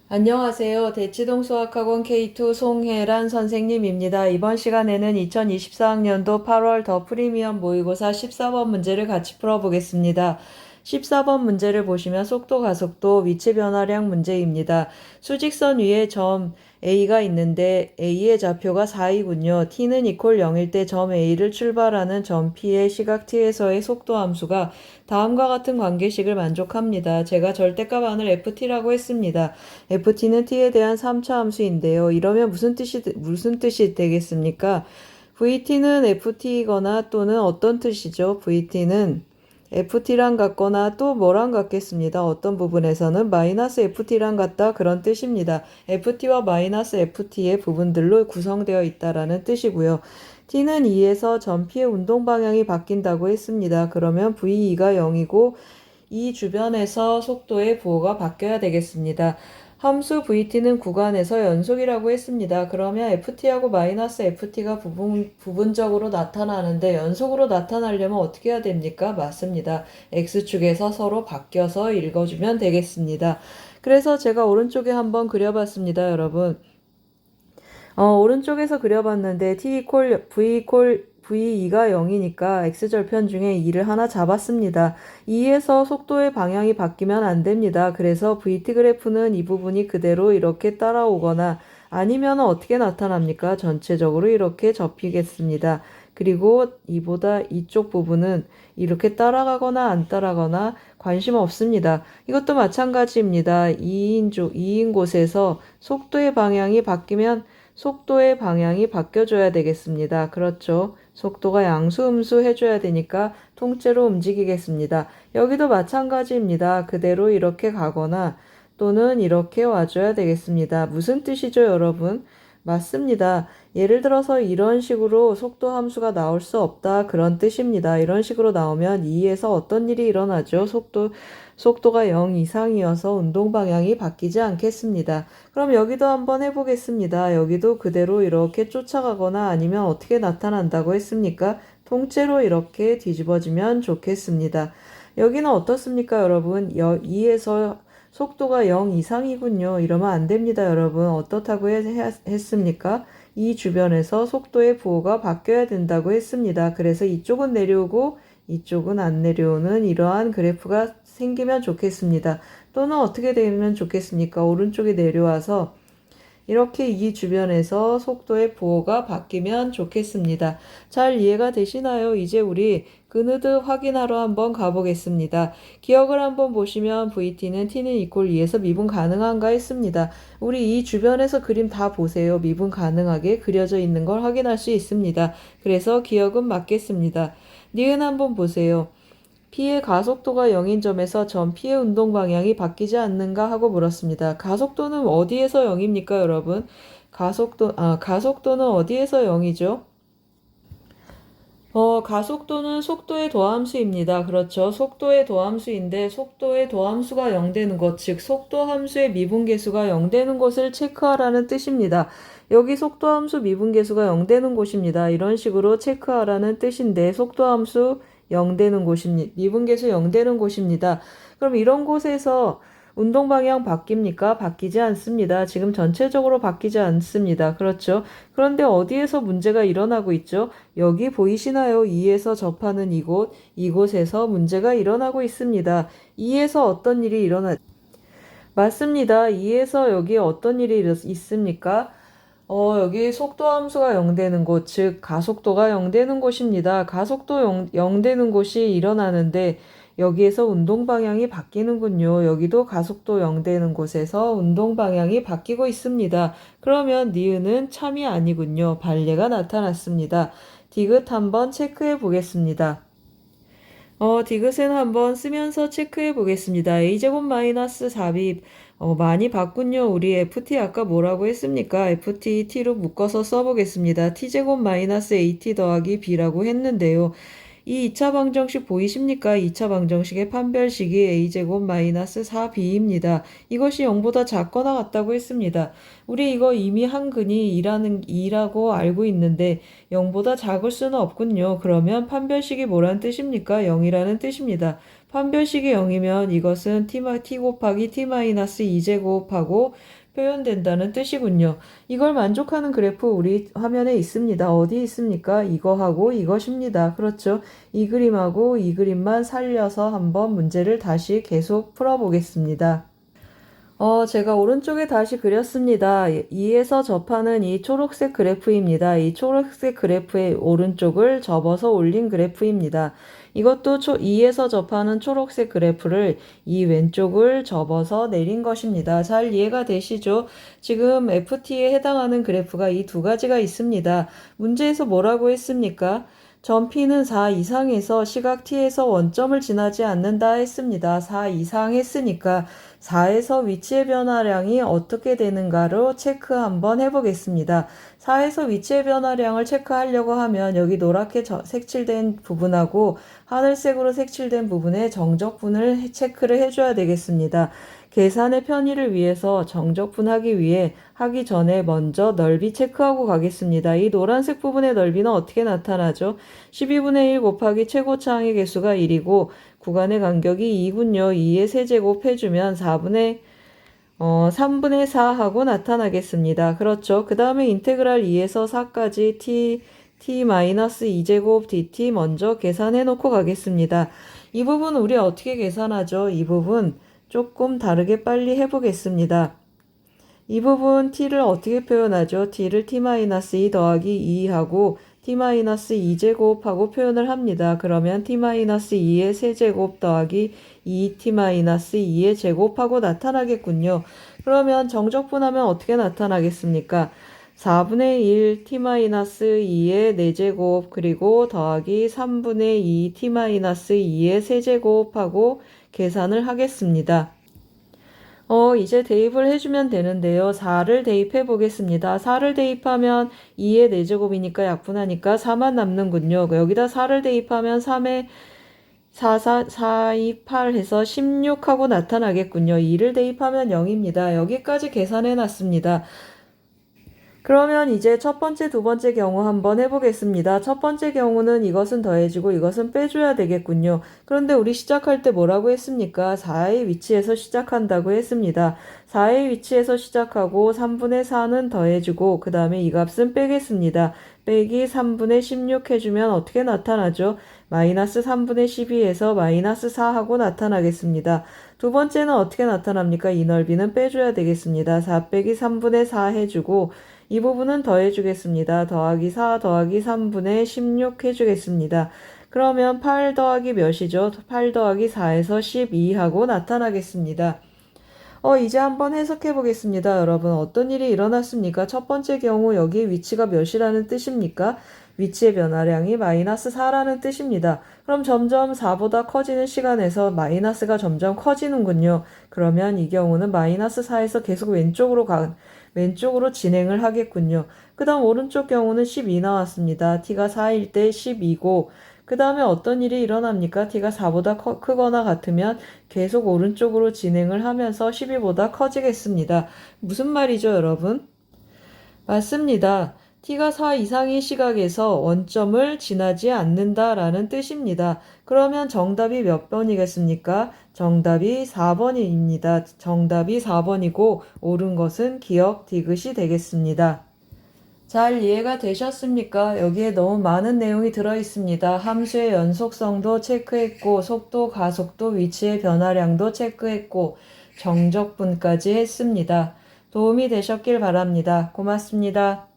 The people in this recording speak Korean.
안녕하세요. 대치동 수학학원 K2 송혜란 선생님입니다. 이번 시간에는 2024학년도 8월 더 프리미엄 모의고사 14번 문제를 같이 풀어보겠습니다. 14번 문제를 보시면 속도, 가속도, 위치 변화량 문제입니다. 수직선 위에 점 A가 있는데 A의 좌표가 4이군요. T는 이퀄 0일 때 점 A를 출발하는 점 P의 시각 T에서의 속도 함수가 다음과 같은 관계식을 만족합니다. 제가 절대값 안을 FT라고 했습니다. FT는 T에 대한 3차 함수인데요. 이러면 무슨 뜻이 되겠습니까? VT는 FT이거나 또는 어떤 뜻이죠? VT는 FT랑 같거나 또 뭐랑 같겠습니다. 어떤 부분에서는 마이너스 FT랑 같다 그런 뜻입니다. FT와 마이너스 FT의 부분들로 구성되어 있다라는 뜻이고요. T는 2에서 점 P의 운동 방향이 바뀐다고 했습니다. 그러면 V2가 0이고 이 주변에서 속도의 부호가 바뀌어야 되겠습니다. 함수 VT는 구간에서 연속이라고 했습니다. 그러면 FT하고 마이너스 FT가 부분적으로 나타나는데 연속으로 나타나려면 어떻게 해야 됩니까? 맞습니다. X축에서 서로 바뀌어서 읽어주면 되겠습니다. 그래서 제가 오른쪽에 한번 그려봤습니다, 여러분. 오른쪽에서 그려봤는데 V2가 0이니까 X절편 중에 2를 하나 잡았습니다. 2에서 속도의 방향이 바뀌면 안 됩니다. 그래서 VT 그래프는 이 부분이 그대로 이렇게 따라오거나 아니면 어떻게 나타납니까? 전체적으로 이렇게 접히겠습니다. 그리고 이보다 이쪽 부분은 이렇게 따라가거나 안 따라가거나 관심 없습니다. 이것도 마찬가지입니다. 2인 곳에서 속도의 방향이 바뀌면 속도의 방향이 바뀌어줘야 되겠습니다. 그렇죠. 속도가 양수, 음수 해줘야 되니까 통째로 움직이겠습니다. 여기도 마찬가지입니다. 그대로 이렇게 가거나 또는 이렇게 와줘야 되겠습니다. 무슨 뜻이죠, 여러분? 맞습니다. 예를 들어서 이런 식으로 속도 함수가 나올 수 없다 그런 뜻입니다. 이런 식으로 나오면 2에서 어떤 일이 일어나죠? 속도가 0 이상이어서 운동 방향이 바뀌지 않겠습니다. 그럼 여기도 한번 해보겠습니다. 여기도 그대로 이렇게 쫓아가거나 아니면 어떻게 나타난다고 했습니까? 통째로 이렇게 뒤집어지면 좋겠습니다. 여기는 어떻습니까, 여러분? 2에서 속도가 0 이상이군요. 이러면 안 됩니다, 여러분. 어떻다고 했습니까? 이 주변에서 속도의 부호가 바뀌어야 된다고 했습니다. 그래서 이쪽은 내려오고 이쪽은 안 내려오는 이러한 그래프가 생기면 좋겠습니다. 또는 어떻게 되면 좋겠습니까? 오른쪽이 내려와서 이렇게 이 주변에서 속도의 부호가 바뀌면 좋겠습니다. 잘 이해가 되시나요? 이제 우리 그누드 확인하러 한번 가보겠습니다. 기억을 한번 보시면 VT는 T는 이퀄 2에서 미분 가능한가 했습니다. 우리 이 주변에서 그림 다 보세요. 미분 가능하게 그려져 있는 걸 확인할 수 있습니다. 그래서 기억은 맞겠습니다. 니은 한번 보세요. P의 가속도가 0인 점에서 점 P의 운동 방향이 바뀌지 않는가 하고 물었습니다. 가속도는 어디에서 0입니까, 여러분? 가속도는 어디에서 0이죠? 가속도는 속도의 도함수입니다. 그렇죠. 속도의 도함수인데 속도의 도함수가 0 되는 것, 즉 속도 함수의 미분계수가 0 되는 것을 체크하라는 뜻입니다. 여기 속도 함수 미분계수가 0 되는 곳입니다. 이런 식으로 체크하라는 뜻인데 속도 함수 0 되는 곳입니다. 미분계수 0 되는 곳입니다. 그럼 이런 곳에서 운동 방향 바뀝니까? 바뀌지 않습니다. 지금 전체적으로 바뀌지 않습니다. 그렇죠? 그런데 어디에서 문제가 일어나고 있죠? 여기 보이시나요? 2에서 접하는 이곳에서 문제가 일어나고 있습니다. 2에서 어떤 일이 맞습니다. 2에서 여기 어떤 일이 있습니까? 여기 속도 함수가 0 되는 곳, 즉 가속도가 0 되는 곳입니다. 가속도 0 되는 곳이 일어나는데 여기에서 운동 방향이 바뀌는군요. 여기도 가속도 0 되는 곳에서 운동 방향이 바뀌고 있습니다. 그러면 니은은 참이 아니군요. 발레가 나타났습니다. 디귿 한번 체크해 보겠습니다. 디귿은 한번 쓰면서 체크해 보겠습니다. a제곱 마이너스 4b 많이 봤군요. 우리 ft 아까 뭐라고 했습니까? ft t로 묶어서 써보겠습니다. t제곱 마이너스 at 더하기 b라고 했는데요. 이 2차 방정식 보이십니까? 2차 방정식의 판별식이 a제곱 마이너스 4b입니다. 이것이 0보다 작거나 같다고 했습니다. 우리 이거 이미 한근이 2라고 알고 있는데 0보다 작을 수는 없군요. 그러면 판별식이 뭐란 뜻입니까? 0이라는 뜻입니다. 판별식이 0이면 이것은 t 곱하기 t-2제곱하고 표현된다는 뜻이군요. 이걸 만족하는 그래프 우리 화면에 있습니다. 어디 있습니까? 이거하고 이것입니다. 그렇죠? 이 그림하고 이 그림만 살려서 한번 문제를 다시 계속 풀어보겠습니다. 제가 오른쪽에 다시 그렸습니다. 2에서 접하는 이 초록색 그래프입니다. 이 초록색 그래프의 오른쪽을 접어서 올린 그래프입니다. 이것도 2에서 접하는 초록색 그래프를 이 왼쪽을 접어서 내린 것입니다. 잘 이해가 되시죠? 지금 FT에 해당하는 그래프가 이 두 가지가 있습니다. 문제에서 뭐라고 했습니까? 점 P는 4 이상에서 시각 T에서 원점을 지나지 않는다 했습니다. 4 이상 했으니까 4에서 위치의 변화량이 어떻게 되는가로 체크 한번 해보겠습니다. 4에서 위치의 변화량을 체크하려고 하면 여기 노랗게 색칠된 부분하고 하늘색으로 색칠된 부분의 정적분을 체크를 해줘야 되겠습니다. 계산의 편의를 위해서 정적분하기 위해 하기 전에 먼저 넓이 체크하고 가겠습니다. 이 노란색 부분의 넓이는 어떻게 나타나죠? 12분의 1 곱하기 최고차항의 개수가 1이고 구간의 간격이 2군요. 2의 세제곱 해주면 3분의 4하고 나타나겠습니다. 그렇죠. 그 다음에 인테그랄 2에서 4까지 t-2제곱 dt 먼저 계산해 놓고 가겠습니다. 이 부분 우리 어떻게 계산하죠? 이 부분 조금 다르게 빨리 해보겠습니다. 이 부분 t를 어떻게 표현하죠? t를 t-2 더하기 2하고 t-2제곱하고 표현을 합니다. 그러면 t-2의 세제곱 더하기 2t-2의 제곱하고 나타나겠군요. 그러면 정적분하면 어떻게 나타나겠습니까? 4분의 1 t-2의 4제곱 그리고 더하기 3분의 2 t-2의 세제곱하고 계산을 하겠습니다. 이제 대입을 해주면 되는데요. 4를 대입해 보겠습니다. 4를 대입하면 2의 4제곱이니까 약분하니까 4만 남는군요. 여기다 4를 대입하면 3에 4, 2, 8 해서 16하고 나타나겠군요. 2를 대입하면 0입니다. 여기까지 계산해 놨습니다. 그러면 이제 첫 번째, 두 번째 경우 한번 해보겠습니다. 첫 번째 경우는 이것은 더해지고 이것은 빼줘야 되겠군요. 그런데 우리 시작할 때 뭐라고 했습니까? 4의 위치에서 시작한다고 했습니다. 4의 위치에서 시작하고 3분의 4는 더해주고 그 다음에 이 값은 빼겠습니다. 빼기 3분의 16 해주면 어떻게 나타나죠? 마이너스 3분의 12에서 마이너스 4하고 나타나겠습니다. 두 번째는 어떻게 나타납니까? 이 넓이는 빼줘야 되겠습니다. 4 빼기 3분의 4 해주고 이 부분은 더해주겠습니다. 더하기 4 더하기 3분의 16 해주겠습니다. 그러면 8 더하기 몇이죠? 8 더하기 4에서 12하고 나타나겠습니다. 이제 한번 해석해 보겠습니다. 여러분 어떤 일이 일어났습니까? 첫 번째 경우 여기 위치가 몇이라는 뜻입니까? 위치의 변화량이 마이너스 4라는 뜻입니다. 그럼 점점 4보다 커지는 시간에서 마이너스가 점점 커지는군요. 그러면 이 경우는 마이너스 4에서 계속 왼쪽으로 진행을 하겠군요. 그 다음 오른쪽 경우는 12 나왔습니다. t가 4일 때 12고 그 다음에 어떤 일이 일어납니까? t가 4보다 크거나 같으면 계속 오른쪽으로 진행을 하면서 12보다 커지겠습니다. 무슨 말이죠, 여러분? 맞습니다. t가 4 이상의 시각에서 원점을 지나지 않는다라는 뜻입니다. 그러면 정답이 몇 번이겠습니까? 정답이 4번입니다. 정답이 4번이고 옳은 것은 기억 디귿이 되겠습니다. 잘 이해가 되셨습니까? 여기에 너무 많은 내용이 들어있습니다. 함수의 연속성도 체크했고 속도, 가속도, 위치의 변화량도 체크했고 정적분까지 했습니다. 도움이 되셨길 바랍니다. 고맙습니다.